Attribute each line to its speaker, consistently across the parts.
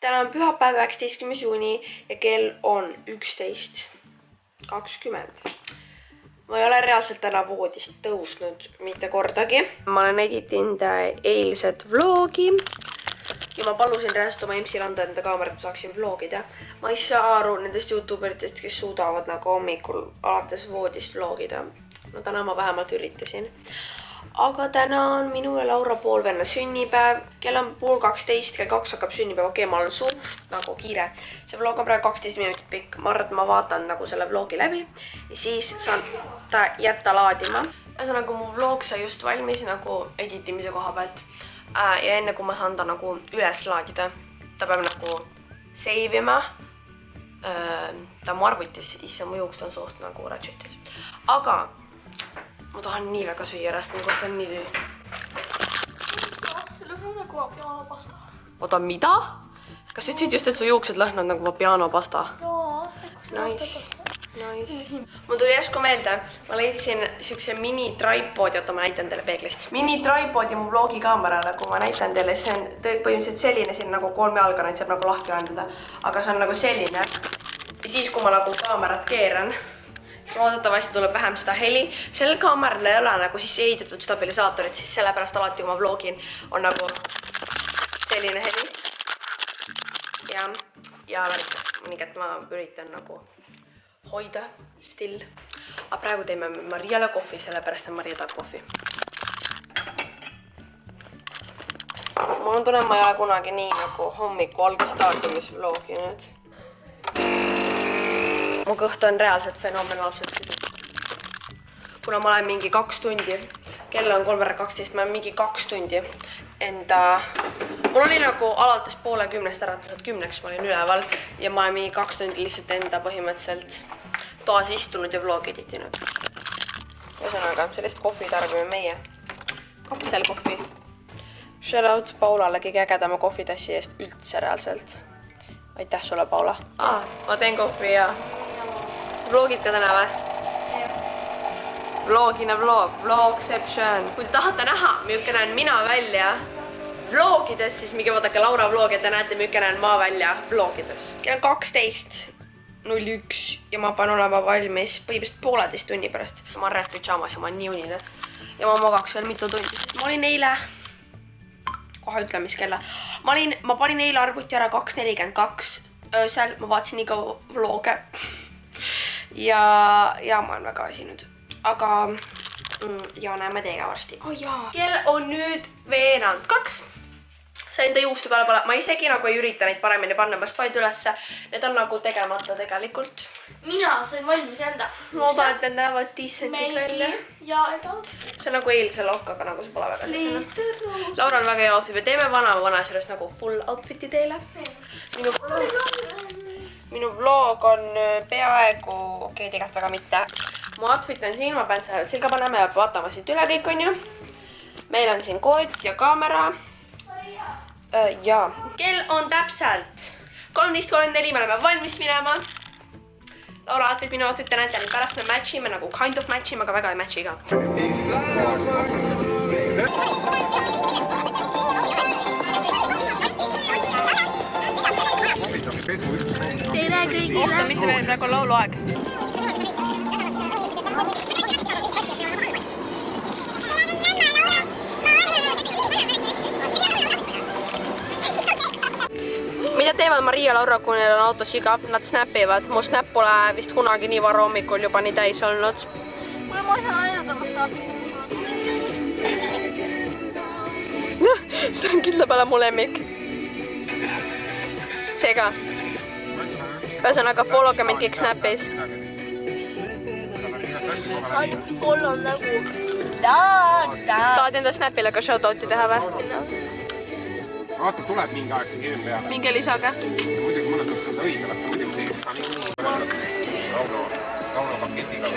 Speaker 1: Täna on pühapäev 19. juuni ja kell on 11:20. Ma ei ole reaalselt täna voodist tõusnud mitte kordagi. Ma olen editinud eilset vlogi ja ma palusin reaalselt oma MC-l anda enda kaamerat, ma saaksin vlogida. Ma ei saa aru nendest youtuberitest, kes suudavad nagu hommikul alates voodist vlogida. No täna ma vähemalt üritasin. Aga täna on minu ja Laura poolvenna sünnipäev. Kell on 11:30, kell 2 hakkab sünnipäev. Okei, ma olen suht nagu kiire. See vlog on praegu 12 minutit pikk. Ma arvan, et ma vaatan nagu selle vlogi läbi ja siis saan ta jätta laadima. Ühesõnaga, mu vlog sai just valmis nagu editimise koha pealt. Ja enne kui ma saan ta nagu üles laadida, ta peab nagu save ima. Ta mu arvutis, issa mu juukst on suht nagu ratšetis. Aga ma tahan nii väga süüa rast, mu koht on nii tüü.
Speaker 2: Selles on nagu vapianopasta.
Speaker 1: Oota, mida? Kas ütlesid just, et su juuksed lõhnavad nagu vapianopasta?
Speaker 2: Jaa.
Speaker 1: Nice. Mul tuli järsku meelde, ma leidsin siukse mini tripodi, oota ma näitan teile peeglist. Mini tripodi mu vlogi kaamerale, kui ma näitan teile, see on põhimõtteliselt selline, siin nagu 3 jalga neid saab nagu lahti ühendada. Aga see on nagu selline. Ja siis, kui ma nagu kaamerat keeran, siis loodetavasti tuleb vähem seda heli. Sellel kaameral ei ole nagu siis ehitatud stabilisaatorit, siis sellepärast alati, kui ma vlogin, on nagu selline heli. Ja nii, et ma üritan nagu hoida still. Aga praegu teeme Mariale kohvi, sellepärast on Maria tahab kohvi. Mul on tunne, ma ei ole kunagi nii nagu hommiku algstaadiumis vloginud. Mu kõht on reaalselt fenomenaalselt. Kuna ma olen mingi 2 tundi, kell on 3:12, ma olen mingi 2 tundi enda... Mul oli nagu alates 9:30 äratused 10 ma olin üleval ja ma olen mingi 2 tundi lihtsalt enda põhimõtteliselt toas istunud ja vlog editinud. Ühesõnaga, sellist kohvi tarbime meie. Kapselkohvi. Shoutout Paulale kõige ägedama kohvitassi eest üldse reaalselt. Aitäh sulle, Paula. Ma teen kohvi ja... Vlogid ka täna või? Vlogina vlog, vlogception. Kui te tahate näha, milline näen mina välja vlogides, siis minge vaadake Laura vlogi, et te näete, milline näen ma välja vlogides. Kell on 12:01 ja ma pean olema valmis põhimõtteliselt 1,5 tunni pärast. Ma olen pidžaamas ja ma olen nii unine. Ja ma magaks veel mitu tundi. Ma olin eile... Kohe ütle, mis kella. Ma panin eile arvuti ära 2:42 öösel. Ma vaatasin iga vloge. Ja ma olen väga väsinud. Aga ja näeme teiega varsti. Kell on nüüd 1:02. Sain ta juustu kalle pole. Ma isegi nagu ei ürita neid paremini panna, ma spaid ülesse. Need on nagu tegemata tegelikult.
Speaker 2: Mina sain valmis enda.
Speaker 1: Loodan, et need näevad decentid välja.
Speaker 2: Ja edad.
Speaker 1: See on nagu eilse lokkaga, nagu see pole väga tõsena. Laura on väga hea osib ja teeme vana sellest nagu full outfiti teile. Minu vlog on peaaegu, okei, tegelikult väga mitte. Mu outfit on siin, ma pean seda silga panema ja vaatama siit üle kõik on ju. Meil on siin koot ja kaamera. Ja kell on täpselt 13:34, me oleme valmis minema. Laura outfit, minu outfit te näete, pärast me matchime nagu kind of matchime, aga väga ei matchi ka.
Speaker 2: Tere kõigile!
Speaker 1: Oota, mitte meil praegu lauluaeg. Mida teevad Maria ja Laura, kui neil on autos igav? Nad snappivad. Mu snap pole vist kunagi nii vara hommikul juba nii täis olnud.
Speaker 2: Kuule, ma saan aidata, ma saan.
Speaker 1: See on kindla peale mu lemmik. Seega. Ühesõnaga, followge mind kõik snapis.
Speaker 2: Follow nagu.
Speaker 1: Tahad enda snapile ka shoutouti teha või?
Speaker 3: Vaata, tuleb mingi aeg see hirm peale.
Speaker 1: Minge lisage.
Speaker 3: Muidugi mõned tõks on ta õige, las ta muidugi teeks ka nii. Laura paketiga.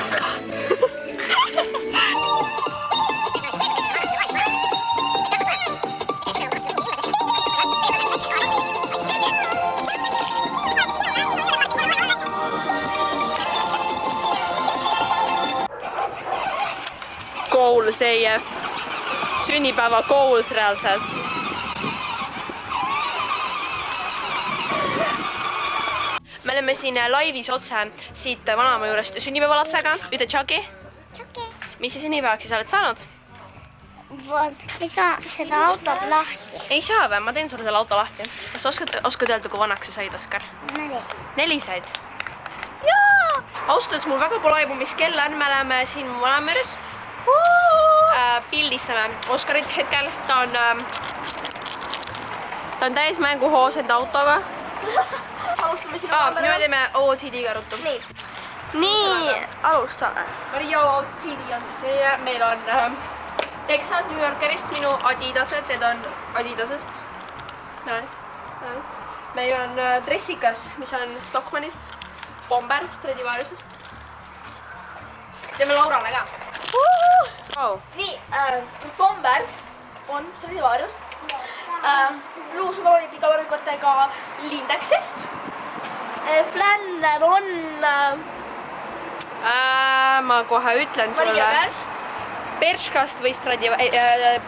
Speaker 1: Goals EF. Sünnipäeva goals reaalselt. oleme siin laivis otse siit vanaema juurest sünnipäevalapsega. Ütle tšaki. Mis sa sünnipäevaks siis oled saanud?
Speaker 2: Ei saa seda autot lahti.
Speaker 1: Ei saa või? Ma teen sulle selle auto lahti. Kas oskad öelda, kui vanaks sa said, Oskar? 4 said? Jaa! Austades mul väga pole aibu, mis kell on. Me oleme siin mu vanaema juures. Pildistame Oskarit hetkel. Ta on täis mänguhoos enda autoga.
Speaker 2: Alustame sinu
Speaker 1: Nüüd me teeme OOTD-ga ruttu.
Speaker 2: Nii, alustame.
Speaker 1: Maria OOTD on siis see. Meil on Texas New Yorkerist minu Adidased. Need on Adidasest. Nice. Meil on dressikas, mis on Stockmannist. Bomber Stradivariusest. Teeme Laurale ka.
Speaker 2: Nii, Bomber on Stradivarius. Luusul oli pikavarvikotega Lindexist. Flanner on
Speaker 1: Ma kohe ütlen
Speaker 2: Maria
Speaker 1: sulle.
Speaker 2: käest.
Speaker 1: Perškast või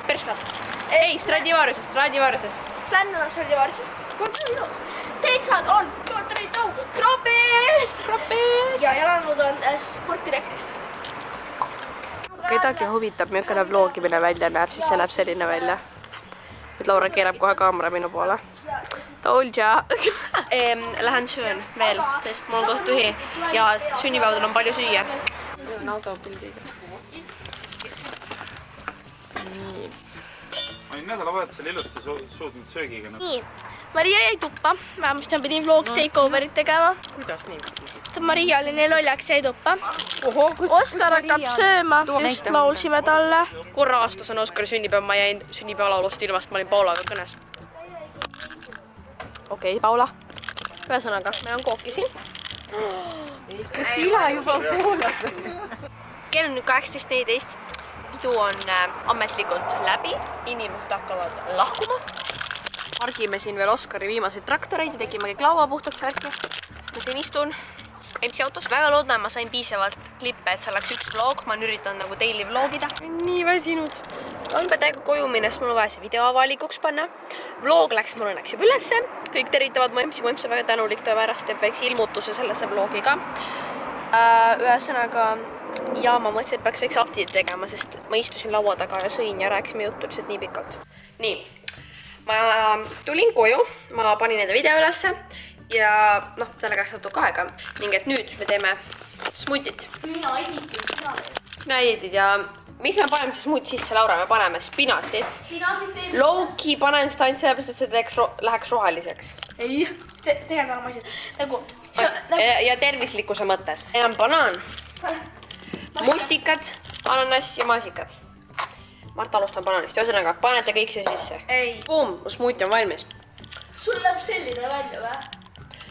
Speaker 1: Perškast. Ei, Stradivariusest.
Speaker 2: Flanner on Stradivariusist. Texas on Krapist. Ja jalanõud on Sportdirektist.
Speaker 1: Kedagi huvitab, milline vlogimine välja näeb, siis see näeb selline välja. Et Laura keerab kohe kaamera minu poole. Told ya. Lähen söön veel, sest mul on koht tühi ja sünnipäevadel on palju süüa. Need on autopildid.
Speaker 3: Ma olin nädalavahetusel ilusti suutnud söögiga.
Speaker 2: Nii, Maria jäi tuppa. Vähemasti ma pidin vlog takeoverit tegema.
Speaker 1: Kuidas nii?
Speaker 2: Maria oli nii loljaks, jäi tuppa. Oskar hakkab sööma. Just laulsime talle.
Speaker 1: Korra aastas on Oskari sünnipäev, ma jäin sünnipäevalaulust ilmast, ma olin Paulaga kõnes. Okei, Paula. Ühesõnaga, meil on kooki siin.
Speaker 4: Sina juba kuulad.
Speaker 1: Kell on nüüd 18.14. Pidu on ametlikult läbi. Inimesed hakkavad lahkuma. Pargime siin veel Oskari viimaseid traktoreid ja tegime kõik laua puhtaks värki. Ma siin istun MC autos. Väga loodan, ma sain piisavalt klippe, et see oleks üks vlog. Ma olen üritanud nagu daily vlogida. Nii väsinud. On peaaegu koju minnes, mul on vaja see video avalikuks panna. Vlog läks mul õnneks juba ülesse. Kõik tervitavad mu MC on väga tänulik, ta pärast teeb väikse ilmutuse sellesse vlogiga. Ühesõnaga, ja ma mõtlesin, et peaks väikse update tegema, sest ma istusin laua taga ja sõin ja rääkisime juttu lihtsalt nii pikalt. Nii, ma tulin koju, ma panin enda video ülesse ja sellega läks natuke aega. Ning et nüüd me teeme smuutit. Sina editid ja mis me paneme siis smuuti sisse, Laura? Me paneme spinatit. Lowkey panen seda ainult sellepärast, et see läheks roheliseks.
Speaker 2: Ei, tegelikult ma ütlen,
Speaker 1: Ja tervislikkuse mõttes. Meil on banaan, mustikad, ananas ja maasikad. Marta alustab banaanist. Ühesõnaga, panete kõik see sisse.
Speaker 2: Ei.
Speaker 1: Boom, smuuti on valmis.
Speaker 2: Sul läheb selline välja või?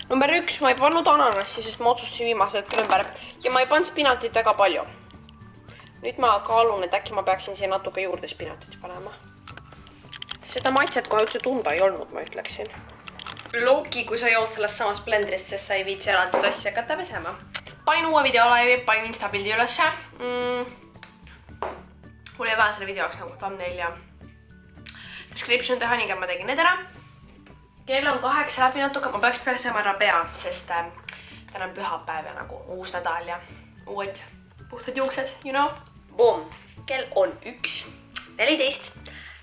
Speaker 1: Number 1, ma ei pannud ananassi, sest ma otsustasin viimasel hetkel ümber. Ja ma ei pannud spinatit väga palju. Nüüd ma kaalun, et äkki ma peaksin siia natuke juurde spinatit panema. Seda maitset kohe üldse tunda ei olnud, ma ütleksin. Lowkey, kui sa jood sellest samast blendrist, sest sa ei viitsi eraldi tassi hakata pesema. Panin uue video laivi, panin Instapildi ülesse. Mul ei vaja selle video jaoks nagu thumbnail ja description teha, nii ma tegin need ära. Kell on 8 läbi natuke, ma peaks pesema ära pea, sest täna on pühapäev ja nagu uus nädal ja uued puhtad juuksed, you know. Boom. Kell on 1:14.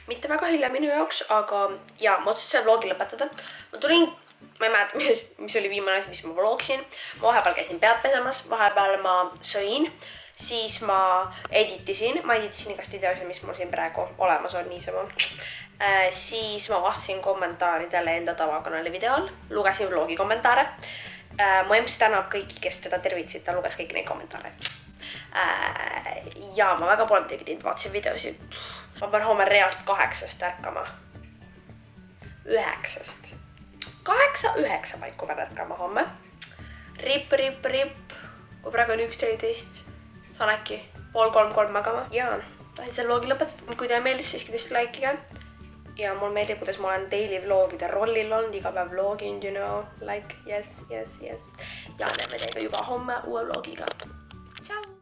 Speaker 1: Mitte väga hilja minu jaoks, aga ja ma otsustasin selle vlogi lõpetada. Ma tulin, ma ei mäleta, mis oli viimane asi, mis ma vlogsin. Ma vahepeal käisin pead pesemas, vahepeal ma sõin, siis ma editisin igast videosid, mis mul siin praegu olemas on niisama. Siis ma vastasin kommentaaridele enda tavakanali videol, lugesin vlogi kommentaare. Mu MC tänab kõiki, kes teda tervitsid, ta luges kõiki neid kommentaare. Ja ma väga pole midagi teinud, vaatasin videosid. Ma pean homme realt 8-st ärkama. 9-st. 8-9 paiku pean ärkama homme. Rip. Kui praegu on 1:14, saan äkki 2:30 magama. Ja tahin selle vlogi lõpetada. Kui teile meeldis, siis kindlasti likeige. Ja mul meeldib, kuidas ma olen daily vlogide rollil olnud, iga päev vloginud, you know. Like, yes. Ja näeme teiega juba homme uue vlogiga. Ciao!